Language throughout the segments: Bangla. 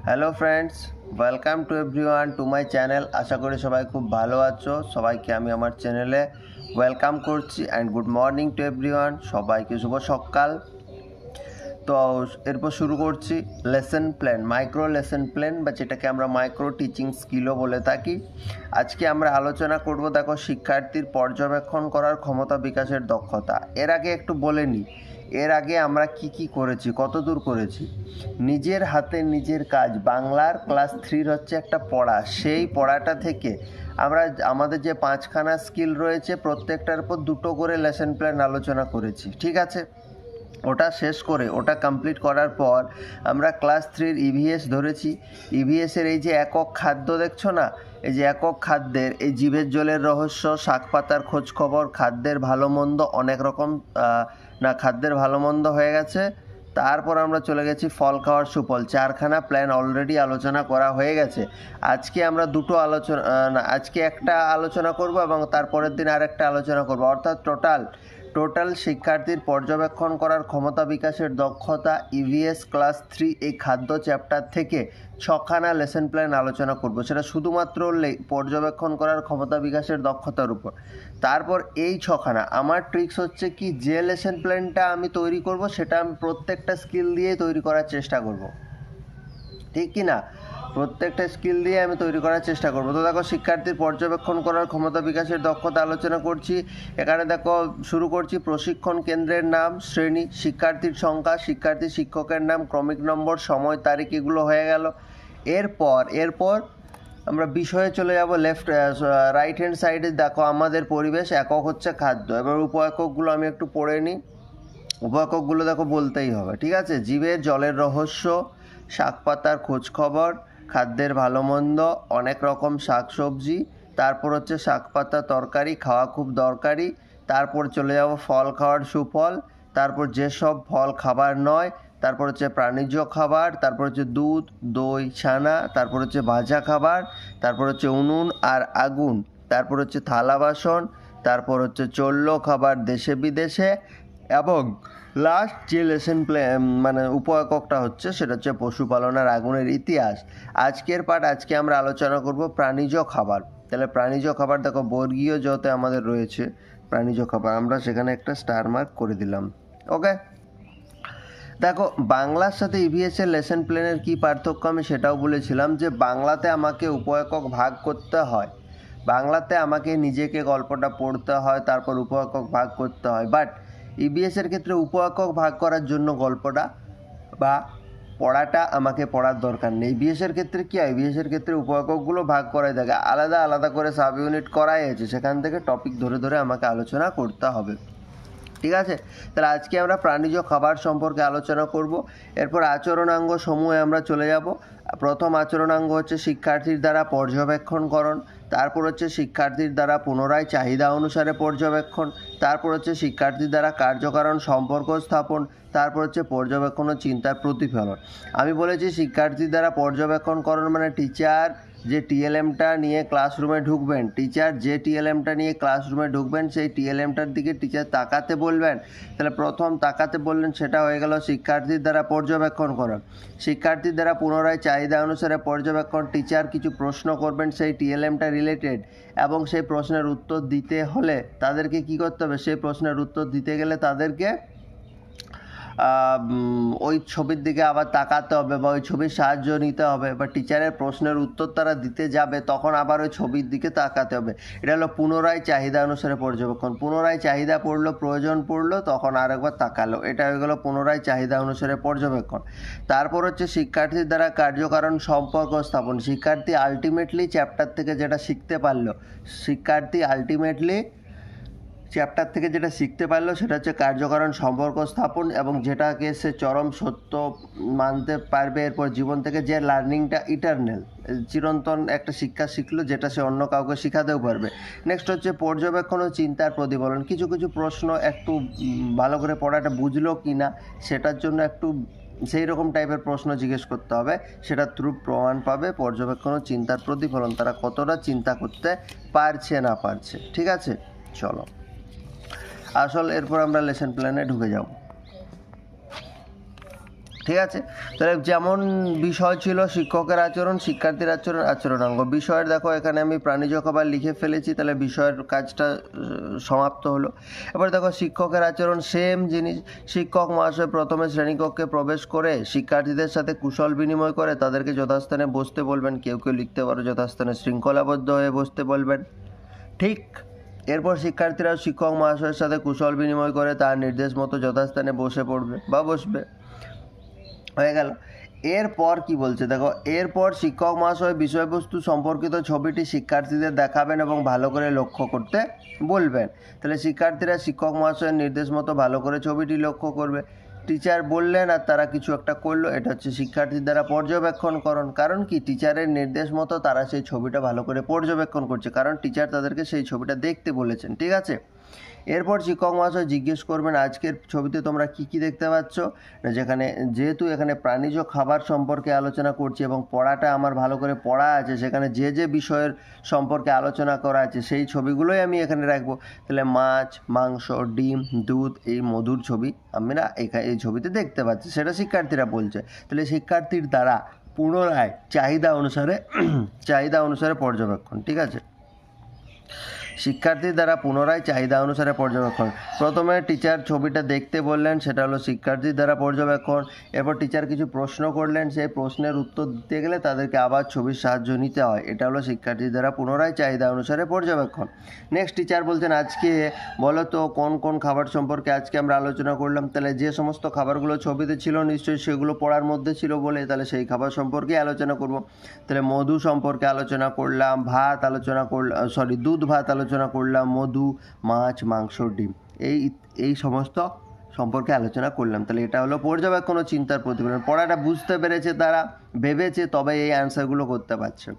Hello friends, welcome to everyone to my channel. আশা করি সবাই খুব ভালো আছো। সবাইকে আমি আমার চ্যানেলে ওয়েলকাম করছি and good morning to everyone. সবাইকে শুভ সকাল। তো এরপর শুরু করছি lesson plan, micro lesson plan বা যেটাকে আমরা মাইক্রো টিচিং স্কিলও বলে থাকি। আজকে আমরা আলোচনা করব, দেখো, শিক্ষার্থীর পর্যবেক্ষণ করার ক্ষমতা বিকাশের দক্ষতা। এর আগে একটু বলে নিই, এর আগে আমরা কি করেছি, কত দূর করেছি। নিজের হাতে নিজের কাজ, বাংলার ক্লাস 3 হচ্ছে একটা পড়া। সেই পড়াটা থেকে আমরা আমাদের যে 5খানা স্কিল রয়েছে প্রত্যেকটার উপর 2টো করে লেসন প্ল্যান আলোচনা করেছি, ঠিক আছে। ওটা শেষ করে, ওটা কমপ্লিট করার পর আমরা ক্লাস 3-র ইভিএস ধরেছি। ইভিএসের এই যে একক খাদ্য দেখছো না, এই যে একক খাদ্যের এই জিভের জলের রহস্য, শাক পাতার খোঁজ খবর, খাদ্যের ভালো মন্দ, অনেক রকম খাদ্যের ভালো মন্দ হয়ে গেছে। তারপর আমরা চলে গেছি ফল খাওয়ার সুফল। 4খানা প্ল্যান অলরেডি আলোচনা করা হয়ে গেছে। আজকে আমরা আজকে একটা আলোচনা করব এবং তারপরের দিন আরেকটা আলোচনা করব, অর্থাৎ টোটাল শিক্ষার্থীর পর্যবেক্ষণ করার ক্ষমতা বিকাশের দক্ষতা ইভিএস ক্লাস 3 এই খাদ্য চ্যাপ্টার থেকে 6খানা লেসন প্ল্যান আলোচনা করব। সেটা শুধুমাত্র পর্যবেক্ষণ করার ক্ষমতা বিকাশের দক্ষতার উপর। তারপর এই 6খানা আমার ট্রিক্স হচ্ছে কি, যে লেসন প্ল্যানটা আমি তৈরি করব সেটা আমি প্রত্যেকটা স্কিল দিয়ে তৈরি করার চেষ্টা করব, ঠিক কি না? প্রত্যেকটা স্কিল দিয়ে আমি তৈরি করার চেষ্টা করব। তো দেখো, শিক্ষার্থীর পর্যবেক্ষণ করার ক্ষমতা বিকাশের দক্ষতা আলোচনা করছি। এখানে দেখো শুরু করছি প্রশিক্ষণ কেন্দ্রের নাম, শ্রেণী, শিক্ষার্থীর সংখ্যা, শিক্ষার্থী শিক্ষকের নাম, ক্রমিক নম্বর, সময়, তারিখ, এগুলো হয়ে গেল। এরপর আমরা বিষয়ে চলে যাব। রাইট হ্যান্ড সাইডে দেখো আমাদের পরিবেশ, একক হচ্ছে খাদ্য। এবার উপ এককগুলো আমি একটু পড়ে নিই। উপ এককগুলো দেখো বলতেই হবে, ঠিক আছে। জীবের জলের রহস্য, শাক পাতার খোঁজ খবর, খাদ্যের ভালো মন্দ, অনেক রকম শাক সবজি, তারপর হচ্ছে শাক পাতা তরকারি, খাওয়া খুব দরকারি। তারপর চলে যাব ফল খাওয়ার সুফল, তারপর যেসব ফল খাবার নয়, তারপর হচ্ছে প্রাণীজ খাবার, তারপর হচ্ছে দুধ, দই, ছানা, তারপর হচ্ছে ভাজা খাবার, তারপর হচ্ছে উনুন আর আগুন, তারপর হচ্ছে থালা বাসন, তারপর হচ্ছে চললো খাবার দেশে বিদেশে, এবং লাস্ট যে লেসন মানে উপ এককটা হচ্ছে সেটা হচ্ছে পশুপালন আর আগুনের ইতিহাস। আজকে আমরা আলোচনা করব প্রাণীজ খাবার। তাহলে প্রাণীজ খাবার দেখো বর্গীয় যতে আমাদের রয়েছে প্রাণীজ খাবার, আমরা সেখানে একটা স্টার মার্ক করে দিলাম। ওকে, দেখো বাংলার সাথে ইভিএস এর লেসন প্ল্যানের কী পার্থক্য আমি সেটাও বলেছিলাম, যে বাংলাতে আমাকে উপ একক ভাগ করতে হয়, বাংলাতে আমাকে নিজেকে গল্পটা পড়তে হয়, তারপর উপ একক ভাগ করতে হয়। বাট ইভিএসের ক্ষেত্রে উপ একক ভাগ করার জন্য গল্পটা বা পড়াটা আমাকে পড়ার দরকার নেই। ইভিএসের ক্ষেত্রে কী হয়, ইভিএসের ক্ষেত্রে উপ এককগুলো ভাগ করাই থাকে, আলাদা আলাদা করে সাব ইউনিট করাই আছে, সেখান থেকে টপিক ধরে ধরে আমাকে আলোচনা করতে হবে, ঠিক আছে। তাহলে আজকে আমরা প্রাণীজ খাবার সম্পর্কে আলোচনা করব। এরপর আচরণাঙ্গ সমূহে আমরা চলে যাব। প্রথম আচরণাঙ্গ হচ্ছে শিক্ষার্থীর দ্বারা পর্যবেক্ষণকরণ, তারপর হচ্ছে শিক্ষার্থীর দ্বারা পুনরায় চাহিদা অনুসারে পর্যবেক্ষণ, তারপর হচ্ছে শিক্ষার্থীর দ্বারা কার্যকারণ সম্পর্ক স্থাপন, তারপর হচ্ছে পর্যবেক্ষণ ও চিন্তার প্রতিফলন। আমি বলেছি শিক্ষার্থীর দ্বারা পর্যবেক্ষণকরণ মানে টিচার যে টিএলএমটা নিয়ে ক্লাসরুমে ঢুকবেন, সেই টিএলএমটার দিকে টিচার তাকাতে বলবেন। তাহলে প্রথম তাকাতে বললেন, সেটা হয়ে গেল শিক্ষার্থীর দ্বারা পর্যবেক্ষণ করা। শিক্ষার্থীর দ্বারা পুনরায় চাহিদা অনুসারে পর্যবেক্ষণ, টিচার কিছু প্রশ্ন করবেন সেই টিএলএমটা রিলেটেড, এবং সেই প্রশ্নের উত্তর দিতে হলে তাদেরকে কি করতে হবে, সেই প্রশ্নের উত্তর দিতে গেলে তাদেরকে ওই ছবির দিকে আবার তাকাতে হবে বা ওই ছবির সাহায্য নিতে হবে, বা টিচারের প্রশ্নের উত্তর তারা দিতে যাবে তখন আবার ওই ছবির দিকে তাকাতে হবে। এটা হলো পুনরায় চাহিদা অনুসারে পর্যবেক্ষণ। পুনরায় চাহিদা পড়লো, প্রয়োজন পড়লো, তখন আরেকবার তাকালো, এটা হয়ে গেলো পুনরায় চাহিদা অনুসারে পর্যবেক্ষণ। তারপর হচ্ছে শিক্ষার্থীর দ্বারা কার্যকারণ সম্পর্ক স্থাপন। শিক্ষার্থী আলটিমেটলি চ্যাপ্টার থেকে যেটা শিখতে পারলো সেটা হচ্ছে কার্যকারণ সম্পর্ক স্থাপন, এবং যেটাকে সে চরম সত্য মানতে পারবে। এরপর জীবন থেকে যে লার্নিংটা ইটারনাল, চিরন্তন একটা শিক্ষা শিখলো, যেটা সে অন্য কাউকে শেখাতেও পারবে। নেক্সট হচ্ছে পর্যবেক্ষণ ও চিন্তার প্রতিফলন। কিছু প্রশ্ন একটু ভালো করে পড়াটা বুঝলো কি না সেটার জন্য একটু সেই রকম টাইপের প্রশ্ন জিজ্ঞেস করতে হবে, সেটা থ্রু প্রমাণ পাবে পর্যবেক্ষণ ও চিন্তার প্রতিফলন, তারা কতটা চিন্তা করতে পারছে না পারছে, ঠিক আছে। চলো এরপর আমরা লেসন প্ল্যানে ঢুকে যাব। ঠিক আছে। তাহলে যেমন বিষয় ছিল শিক্ষকের আচরণ, শিক্ষার্থীর আচরণ, আচরণাঙ্গ। বিষয়ের দেখো এখানে আমি প্রাণীজ খাবার লিখে ফেলেছি, তাহলে বিষয়ের কাজটা সমাপ্ত হলো। এবার দেখো শিক্ষকের আচরণ, সেম জিনিস। শিক্ষক মহাশয় প্রথমে শ্রেণীকক্ষে প্রবেশ করে শিক্ষার্থীদের সাথে কুশল বিনিময় করে তাদেরকে যথাস্থানে বসতে বলবেন। কেউ কেউ লিখতে পারো যথাস্থানে শৃঙ্খলাবদ্ধ হয়ে বসতে বলবেন। ঠিক। এরপর শিক্ষার্থীরাও শিক্ষক মহাশয়ের সাথে কুশল বিনিময় করে তার নির্দেশ মতো যথাস্থানে বসে পড়বে বা বসবে। হয়ে গেল। এরপর কি বলছে দেখো, এরপর শিক্ষক মহাশয় বিষয়বস্তু সম্পর্কিত ছবিটি শিক্ষার্থীদের দেখাবেন এবং ভালো করে লক্ষ্য করতে বলবেন। তাহলে শিক্ষার্থীরা শিক্ষক মহাশয়ের নির্দেশ মতো ভালো করে ছবিটি লক্ষ্য করবে। টিচার বললেন আর তারা কিছু একটা করলো, এটা হচ্ছে শিক্ষার্থীর দ্বারা পর্যবেক্ষণকরণ। কারণ কি, টিচারের নির্দেশ মতো তারা সেই ছবিটা ভালো করে পর্যবেক্ষণ করছে, কারণ টিচার তাদেরকে সেই ছবিটা দেখতে বলেছেন। ঠিক আছে। এরপর শিক্ষক মহাশয় জিজ্ঞেস করবেন, আজকের ছবিতে তোমরা কি কি দেখতে পাচ্ছ? যেহেতু এখানে প্রাণীজ খাবার সম্পর্কে আলোচনা করছি এবং পড়াটা আমার ভালো করে পড়া আছে, সেখানে যে যে বিষয়ের সম্পর্কে আলোচনা করা আছে সেই ছবিগুলোই আমি এখানে রাখবো। তাহলে মাছ, মাংস, ডিম, দুধ, এই মধুর ছবি আমরা এই ছবিতে দেখতে পাচ্ছি, সেটা শিক্ষার্থীরা বলছে। তাহলে শিক্ষার্থীর দ্বারা পুনরায় চাহিদা অনুসারে পর্যবেক্ষণ। ঠিক আছে। শিক্ষার্থীর দ্বারা পুনরায় চাহিদা অনুসারে পর্যবেক্ষণ। প্রথমে টিচার ছবিটা দেখতে বললেন, সেটা হলো শিক্ষার্থীর দ্বারা পর্যবেক্ষণ। এরপর টিচার কিছু প্রশ্ন করলেন, সেই প্রশ্নের উত্তর দিতে গেলে তাদেরকে আবার ছবির সাহায্য নিতে হয়, এটা হলো শিক্ষার্থীর দ্বারা পুনরায় চাহিদা অনুসারে পর্যবেক্ষণ। নেক্সট টিচার বলছেন, আজকে বলো তো কোন কোন খাবার সম্পর্কে আজকে আমরা আলোচনা করলাম? তাহলে যে সমস্ত খাবারগুলো ছবিতে ছিল নিশ্চয়ই সেগুলো পড়ার মধ্যে ছিল বলে তাহলে সেই খাবার সম্পর্কে আলোচনা করব। তাহলে মধু সম্পর্কে আলোচনা করলাম, দুধ ভাত আলোচনা করলাম, মধু, মাছ, মাংস, ডিম, এই সমস্ত সম্পর্কে আলোচনা করলাম। তাহলে এটা হলো পর্যবেক্ষণ ও চিন্তার প্রতিফলন। পড়াটা বুঝতে পেরেছে তারা, ভেবেছে, তবে এই অ্যান্সারগুলো করতে পারছে।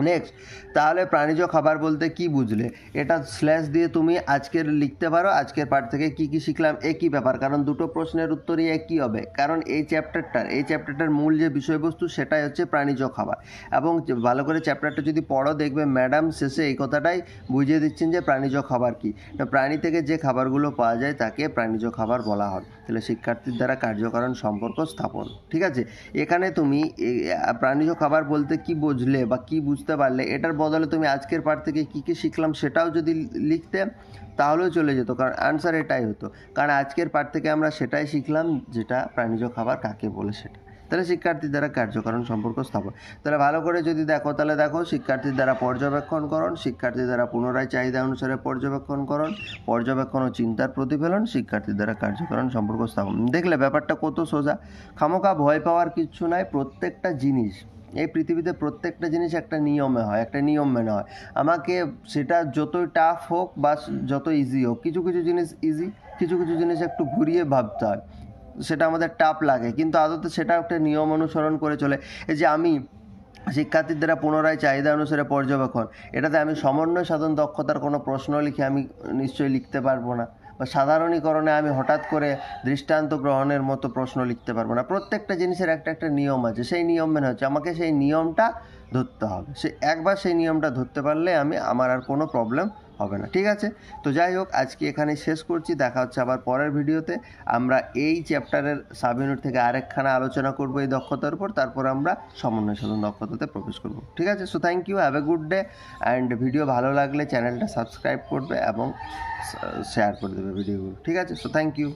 নেক্সট, তাহলে প্রাণীজ খাবার বলতে কি বুঝলে? এটা স্ল্যাশ দিয়ে তুমি আজকের লিখতে পারো, আজকের পার্ট থেকে কি কি শিখলাম একই ব্যাপার, কারণ দুটো প্রশ্নের উত্তরই একই হবে। কারণ এই চ্যাপ্টারটার মূল যে বিষয়বস্তু সেটাই হচ্ছে প্রাণীজ খাবার। এবং ভালো করে চ্যাপ্টারটা যদি পড়ো দেখবে ম্যাডাম শেষে এই কথাটাই বুঝিয়ে দিচ্ছেন যে প্রাণীজ খাবার কি। প্রাণী থেকে যে খাবারগুলো পাওয়া যায় তাকে প্রাণীজ খাবার বলা হয়। তাহলে শিক্ষার্থীর দ্বারা কার্যকারণ সম্পর্ক স্থাপন। ঠিক আছে। এখানে তুমি প্রাণীজ খাবার বলতে কি বুঝলে বা কি বুঝতে পারলে, এটার বদলে তুমি আজকের পার্ট থেকে কী কী শিখলাম সেটাও যদি লিখতে তাহলেও চলে যেত, কারণ আনসার এটাই হতো। কারণ আজকের পার্ট থেকে আমরা সেটাই শিখলাম যেটা প্রাণীজ খাবার কাকে বলে সেটা। তাহলে শিক্ষার্থীর দ্বারা কার্যকারণ সম্পর্ক স্থাপন। তাহলে ভালো করে যদি দেখো, তাহলে দেখো শিক্ষার্থীর দ্বারা পর্যবেক্ষণকরণ, শিক্ষার্থীর দ্বারা পুনরায় চাহিদা অনুসারে পর্যবেক্ষণ ও চিন্তার প্রতিফলন, শিক্ষার্থীর দ্বারা কার্যকারণ সম্পর্ক স্থাপন। দেখলে ব্যাপারটা কত সোজা। খামোকা ভয় পাওয়ার কিচ্ছু নাই। প্রত্যেকটা জিনিস এই পৃথিবীতে প্রত্যেকটা জিনিস একটা নিয়মে হয়, একটা নিয়ম মেনে হয়। আমাকে সেটা যতই টাফ হোক বা যত ইজি হোক, কিছু কিছু জিনিস ইজি, কিছু কিছু জিনিস একটু ঘুরিয়ে ভাবতে হয়, সেটা আমাদের টাফ লাগে, কিন্তু আদতে সেটা একটা নিয়ম অনুসরণ করে চলে। এই যে আমি শিক্ষার্থীর দ্বারা পুনরায় চাহিদা অনুসারে পর্যবেক্ষণ, এটাতে আমি সমন্বয় সাধন দক্ষতার কোনো প্রশ্ন লিখে আমি নিশ্চয়ই লিখতে পারবো না, বা সাধারণীকরণে আমি হঠাৎ করে দৃষ্টান্ত গ্রহণের মতো প্রশ্ন লিখতে পারবো না। প্রত্যেকটা জিনিসের একটা একটা নিয়ম আছে, সেই নিয়ম মেনে হচ্ছে আমাকে সেই নিয়মটা ধরতে হবে। একবার সেই নিয়মটা ধরতে পারলে আমার আর কোনো প্রবলেম হবে না। ঠিক আছে। তো যাই হোক, আজকে এখানে শেষ করছি। দেখা হচ্ছে আবার পরের ভিডিওতে। আমরা এই চ্যাপ্টারের সাব ইউনিট থেকে আরেকখানা আলোচনা করব এই দক্ষতার উপর, তারপর আমরা সমন্বয় সাধন দক্ষতাতে প্রবেশ করব। ঠিক আছে। So thank you, have a good day. And video ভালো লাগলে চ্যানেলটা সাবস্ক্রাইব করবে এবং শেয়ার করে দেবে ভিডিওগুলো। ঠিক আছে। So thank you.